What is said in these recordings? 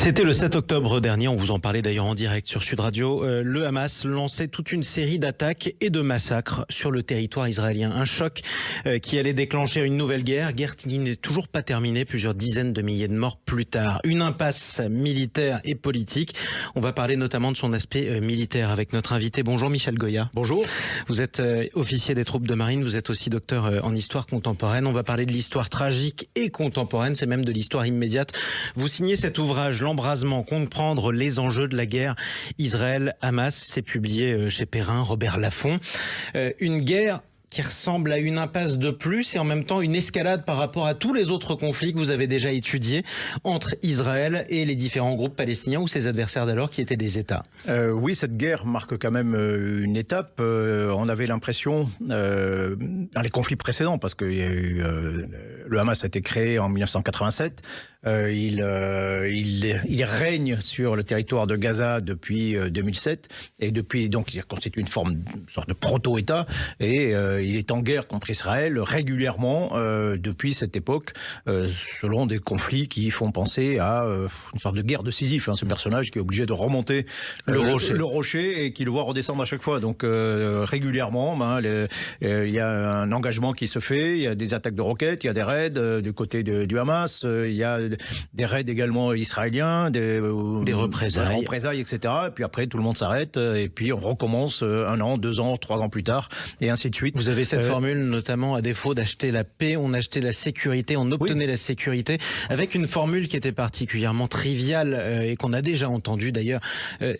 C'était le 7 octobre dernier, on vous en parlait d'ailleurs en direct sur Sud Radio. Le Hamas lançait toute une série d'attaques et de massacres sur le territoire israélien. Un choc qui allait déclencher une nouvelle guerre qui n'est toujours pas terminée, plusieurs dizaines de milliers de morts plus tard. Une impasse militaire et politique. On va parler notamment de son aspect militaire avec notre invité. Bonjour Michel Goya. Bonjour. Vous êtes officier des troupes de marine, vous êtes aussi docteur en histoire contemporaine. On va parler de l'histoire tragique et contemporaine, c'est même de l'histoire immédiate. Vous signez cet ouvrage, L'embrasement, comprendre les enjeux de la guerre Israël-Hamas. C'est publié chez Perrin, Robert Laffont. Une guerre qui ressemble à une impasse de plus et en même temps une escalade par rapport à tous les autres conflits que vous avez déjà étudiés entre Israël et les différents groupes palestiniens ou ses adversaires d'alors qui étaient des États. Oui, cette guerre marque quand même une étape. On avait l'impression, dans les conflits précédents, parce que le Hamas a été créé en 1987, il règne sur le territoire de Gaza depuis 2007 et depuis donc il constitue une sorte de proto-État et il est en guerre contre Israël régulièrement depuis cette époque, selon des conflits qui font penser à une sorte de guerre de Sisyphe. Ce personnage qui est obligé de remonter le rocher et qui le voit redescendre à chaque fois. Donc régulièrement, il y a un engagement qui se fait, il y a des attaques de roquettes, il y a des raids du côté du Hamas, il y a des raids également israéliens, des représailles, etc. Et puis après, tout le monde s'arrête et puis on recommence 1 an, 2 ans, 3 ans plus tard et ainsi de suite. Vous avez cette formule, notamment à défaut d'acheter la paix, on achetait la sécurité, on obtenait la sécurité, avec une formule qui était particulièrement triviale et qu'on a déjà entendue d'ailleurs.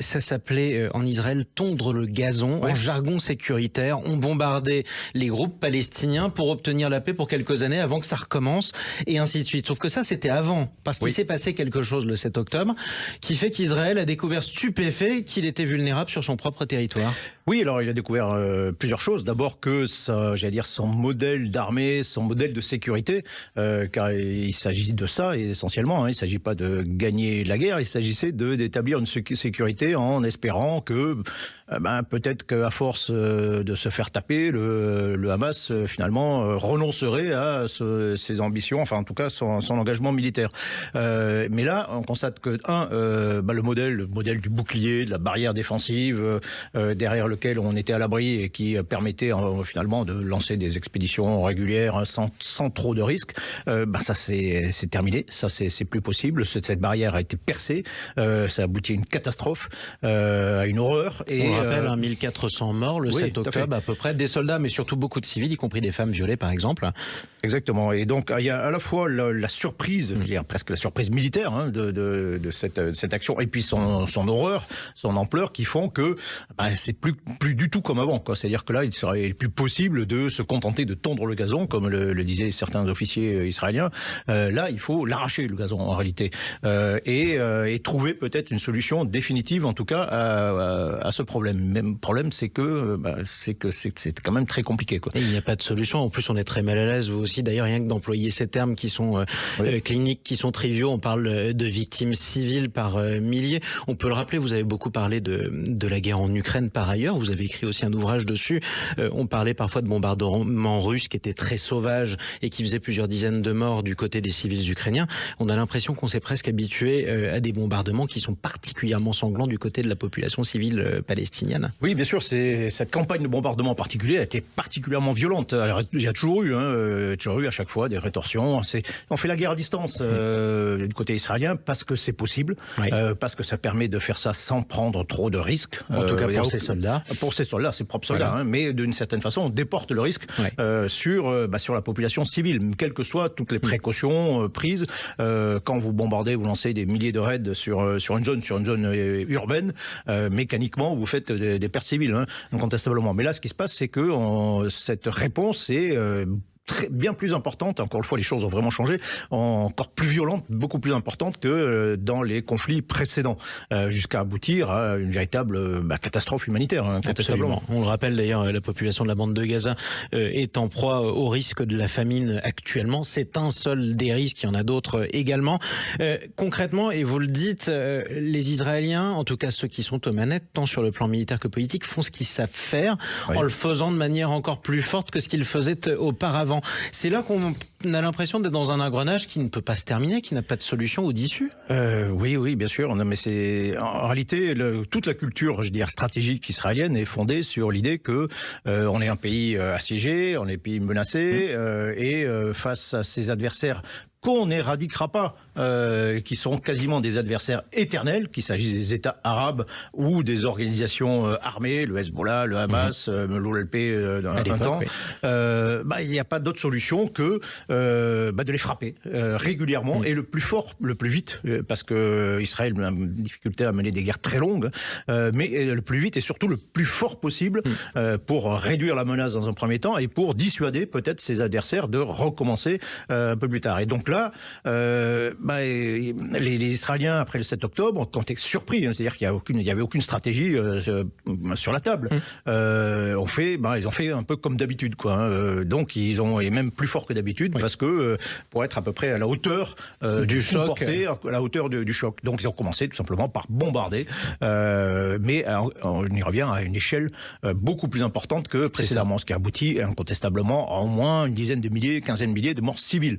Ça s'appelait en Israël tondre le gazon. En jargon sécuritaire, on bombardait les groupes palestiniens pour obtenir la paix pour quelques années avant que ça recommence et ainsi de suite. Sauf que ça, c'était avant, parce qu'il s'est passé quelque chose le 7 octobre qui fait qu'Israël a découvert stupéfait qu'il était vulnérable sur son propre territoire. Oui, alors il a découvert plusieurs choses. D'abord que son modèle d'armée, son modèle de sécurité, car il s'agit de ça essentiellement. Il ne s'agit pas de gagner la guerre, il s'agissait d'établir une sécurité en espérant que peut-être qu'à force de se faire taper, le Hamas finalement renoncerait à ses ambitions, enfin en tout cas son engagement militaire. Mais là, on constate que le modèle du bouclier, de la barrière défensive derrière lequel on était à l'abri et qui permettait finalement de lancer des expéditions régulières sans trop de risques, ça c'est terminé, ça c'est plus possible. Cette barrière a été percée, ça a abouti à une catastrophe, à une horreur. Et on rappelle 1400 morts le 7 octobre à peu près, des soldats mais surtout beaucoup de civils, y compris des femmes violées par exemple. Exactement, et donc il y a à la fois la surprise, je dirais presque la surprise militaire de cette action, et puis son horreur, son ampleur qui font que c'est plus du tout comme avant, quoi. C'est-à-dire que là il serait plus possible de se contenter de tondre le gazon comme le disaient certains officiers israéliens. Là il faut l'arracher le gazon en réalité et trouver peut-être une solution définitive en tout cas à ce problème. Même problème c'est que c'est quand même très compliqué, quoi. Et il n'y a pas de solution, en plus on est très mal à l'aise, vous aussi d'ailleurs, rien que d'employer ces termes qui sont cliniques, qui sont triviaux. On parle de victimes civiles par milliers. On peut le rappeler, vous avez beaucoup parlé de la guerre en Ukraine par ailleurs, vous avez écrit aussi un ouvrage dessus. On parlait parfois de bombardements russes qui étaient très sauvages et qui faisaient plusieurs dizaines de morts du côté des civils ukrainiens. On a l'impression qu'on s'est presque habitué à des bombardements qui sont particulièrement sanglants du côté de la population civile palestinienne. Oui, bien sûr, cette campagne de bombardement en particulier a été particulièrement violente. Alors, il y a toujours eu à chaque fois des rétorsions. On fait la guerre à distance du côté israélien parce que c'est possible, parce que ça permet de faire ça sans prendre trop de risques. En tout cas pour ses soldats. Pour ses soldats, ses propres soldats, mais d'une certaine façon, on déporte le risque sur la population civile, quelles que soient toutes les précautions prises. Quand vous bombardez, vous lancez des milliers de raids sur une zone urbaine, mécaniquement, vous faites des pertes civiles, incontestablement. Mais là, ce qui se passe, c'est que cette réponse est bien plus importante, encore une fois les choses ont vraiment changé, encore plus violente, beaucoup plus importante que dans les conflits précédents, jusqu'à aboutir à une véritable catastrophe humanitaire, incontestablement. On le rappelle d'ailleurs, la population de la bande de Gaza est en proie au risque de la famine actuellement. C'est un seul des risques, il y en a d'autres également. Concrètement, et vous le dites, les Israéliens, en tout cas ceux qui sont aux manettes, tant sur le plan militaire que politique, font ce qu'ils savent faire, en le faisant de manière encore plus forte que ce qu'ils faisaient auparavant. temps. C'est là qu'on a l'impression d'être dans un engrenage qui ne peut pas se terminer, qui n'a pas de solution ou d'issue. Oui, bien sûr. Non, mais c'est en réalité toute la culture, je dirais, stratégique israélienne est fondée sur l'idée que on est un pays assiégé, on est un pays menacé, et face à ses adversaires qu'on n'éradiquera pas, qui sont quasiment des adversaires éternels, qu'il s'agisse des États arabes ou des organisations armées, le Hezbollah, le Hamas, l'OLP dans un temps, il n'y a pas d'autre solution que de les frapper régulièrement et le plus fort, le plus vite, parce que Israël a une difficulté à mener des guerres très longues, mais le plus vite et surtout le plus fort possible pour réduire la menace dans un premier temps et pour dissuader peut-être ses adversaires de recommencer un peu plus tard. Et donc là, les Israéliens, après le 7 octobre, quand ils sont surpris, c'est-à-dire qu'il n'y avait aucune stratégie sur la table. Ils ont fait un peu comme d'habitude, quoi. Donc ils ont, et même plus fort que d'habitude, parce que pour être à peu près à la hauteur du choc, à la hauteur du choc. Donc ils ont commencé tout simplement par bombarder, mais on y revient à une échelle beaucoup plus importante que précédemment, ce qui aboutit incontestablement à au moins une dizaine de milliers, quinzaine de milliers de morts civiles.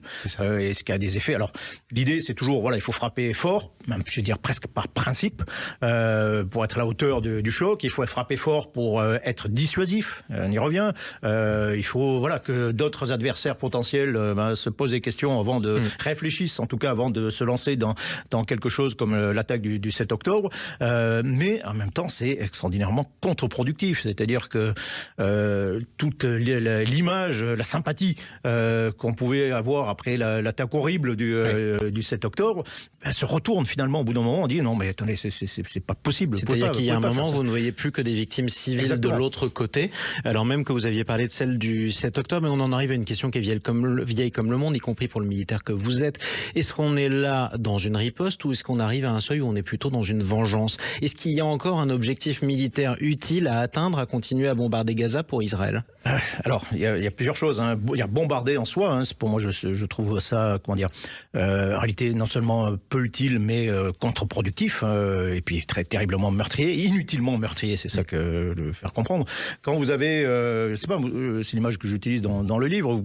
Et ce qui a des effets. Alors, l'idée, c'est toujours, il faut frapper fort, même, je veux dire, presque par principe, pour être à la hauteur du choc. Il faut frapper fort pour être dissuasif. On y revient. Il faut, que d'autres adversaires potentiels se posent des questions avant de réfléchissent, en tout cas, avant de se lancer dans quelque chose comme l'attaque du 7 octobre. Mais, en même temps, c'est extraordinairement contre-productif. C'est-à-dire que toute l'image, la sympathie qu'on pouvait avoir après l'attaque horrible du 7 octobre, se retourne finalement au bout d'un moment. On dit non, mais attendez, c'est pas possible. C'est-à-dire qu'il y a un moment, vous ne voyez plus que des victimes civiles de l'autre côté, alors même que vous aviez parlé de celle du 7 octobre, et on en arrive à une question qui est vieille comme le monde, y compris pour le militaire que vous êtes. Est-ce qu'on est là dans une riposte ou est-ce qu'on arrive à un seuil où on est plutôt dans une vengeance? Est-ce qu'il y a encore un objectif militaire utile à atteindre, à continuer à bombarder Gaza pour Israël? Alors, il y a plusieurs choses. Il y a bombarder en soi. Pour moi, je trouve ça, en réalité, non seulement peu utile, mais contre-productif, et puis très terriblement meurtrier, inutilement meurtrier. C'est ça que je veux faire comprendre. Quand vous avez, c'est l'image que j'utilise dans le livre.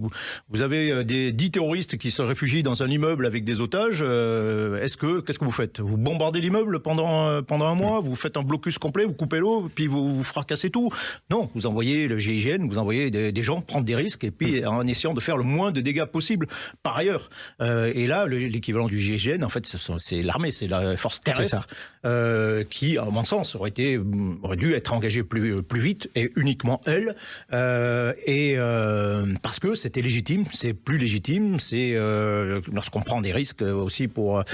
Vous avez 10 terroristes qui se réfugient dans un immeuble avec des otages. Qu'est-ce que vous faites? Vous bombardez l'immeuble pendant un mois, vous faites un blocus complet, vous coupez l'eau, puis vous fracassez tout? Non, vous envoyez le GIGN, vous envoyez des gens prendre des risques, et puis en essayant de faire le moins de dégâts possible par ailleurs. Et là, l'équivalent du GIGN, en fait, c'est l'armée, c'est la force terrestre, qui, à mon sens, aurait dû être engagée plus vite, et uniquement elle, parce que c'était légitime, c'est plus légitime, c'est lorsqu'on prend des risques aussi pour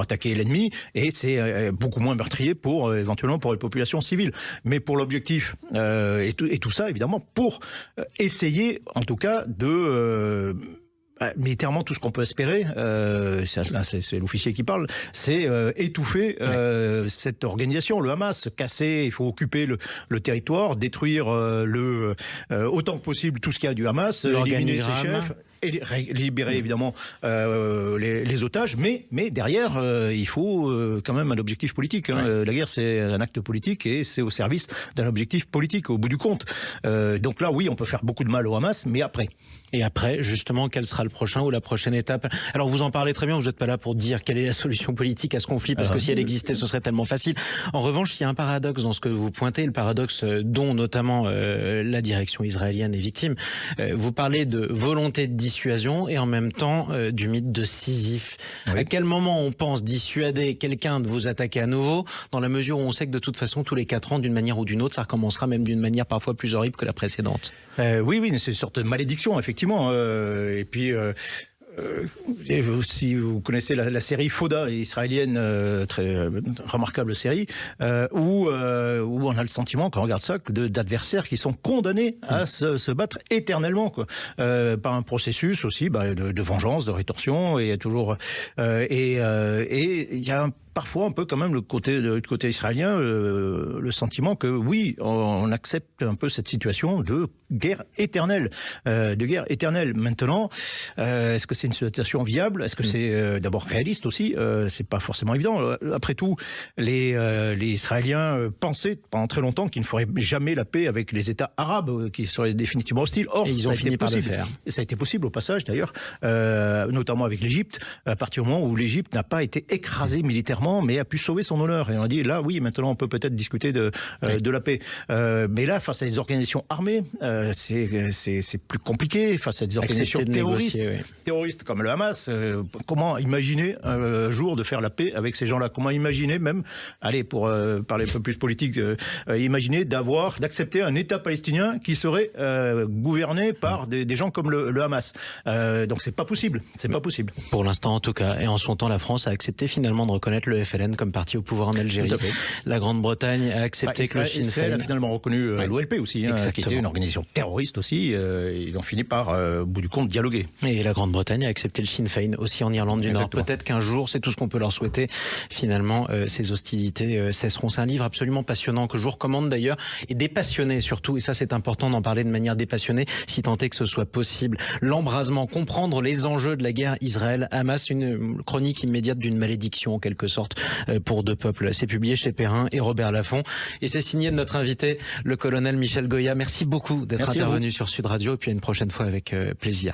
attaquer l'ennemi, et c'est beaucoup moins meurtrier éventuellement pour les populations civiles. Mais pour l'objectif, et tout ça, évidemment, pour essayer, en tout cas, de... militairement, tout ce qu'on peut espérer, c'est l'officier qui parle, c'est étouffer cette organisation, le Hamas, casser, il faut occuper le territoire, détruire autant que possible tout ce qu'il y a du Hamas, éliminer ses chefs, et libérer évidemment les otages, mais derrière, il faut quand même un objectif politique. La guerre, c'est un acte politique et c'est au service d'un objectif politique, au bout du compte. Donc là, oui, on peut faire beaucoup de mal au Hamas, mais après. Et après, justement, quel sera le prochain ou la prochaine étape? Alors, vous en parlez très bien, vous n'êtes pas là pour dire quelle est la solution politique à ce conflit, parce que si elle existait, ce serait tellement facile. En revanche, il y a un paradoxe dans ce que vous pointez, le paradoxe dont notamment la direction israélienne est victime. Vous parlez de volonté de dissuasion et en même temps du mythe de Sisyphe. Oui. À quel moment on pense dissuader quelqu'un de vous attaquer à nouveau, dans la mesure où on sait que de toute façon, tous les 4 ans, d'une manière ou d'une autre, ça recommencera même d'une manière parfois plus horrible que la précédente? Oui, c'est une sorte de malédiction, effectivement. Et puis... si vous connaissez la série Fauda, israélienne, très remarquable série, où on a le sentiment, quand on regarde ça, d'adversaires qui sont condamnés à se battre éternellement, par un processus aussi de vengeance, de rétorsion, et toujours il y a parfois un peu quand même du côté israélien, le sentiment que oui, on accepte un peu cette situation de guerre éternelle. Maintenant, est-ce que c'est une situation viable? Est-ce que c'est d'abord réaliste aussi? C'est pas forcément évident. Après tout, les Israéliens pensaient pendant très longtemps qu'il ne ferait jamais la paix avec les États arabes, qui seraient définitivement hostiles. Or, ils ont fini par le faire. Et ça a été possible au passage d'ailleurs, notamment avec l'Égypte, à partir du moment où l'Égypte n'a pas été écrasée militairement, mais a pu sauver son honneur. Et on a dit là, oui, maintenant on peut peut-être discuter de la paix. Mais là, face à des organisations armées, c'est plus compliqué. Face à des organisations terroristes comme le Hamas, comment imaginer un jour de faire la paix avec ces gens-là? Comment imaginer même, allez, pour parler un peu plus politique, imaginer d'accepter un État palestinien qui serait gouverné par des gens comme le Hamas. Donc c'est pas possible. C'est pas possible. Pour l'instant en tout cas. Et en son temps, la France a accepté finalement de reconnaître le FLN comme parti au pouvoir en Algérie. La Grande-Bretagne a accepté que le Sinn Féin a finalement reconnu l'OLP aussi, qui était une organisation terroriste aussi. Ils ont fini par, au bout du compte, dialoguer. Et la Grande-Bretagne a accepté le Sinn Féin aussi en Irlande du Nord. Peut-être qu'un jour, c'est tout ce qu'on peut leur souhaiter. Finalement, ces hostilités cesseront. C'est un livre absolument passionnant que je vous recommande d'ailleurs, et des passionnés surtout. Et ça, c'est important d'en parler de manière dépassionnée, si tant est que ce soit possible. L'embrasement, comprendre les enjeux de la guerre Israël-Hamas, une chronique immédiate d'une malédiction en quelque sorte pour deux peuples. C'est publié chez Perrin et Robert Laffont. Et c'est signé de notre invité, le colonel Michel Goya. Merci beaucoup d'être intervenu sur Sud Radio, et puis à une prochaine fois avec plaisir.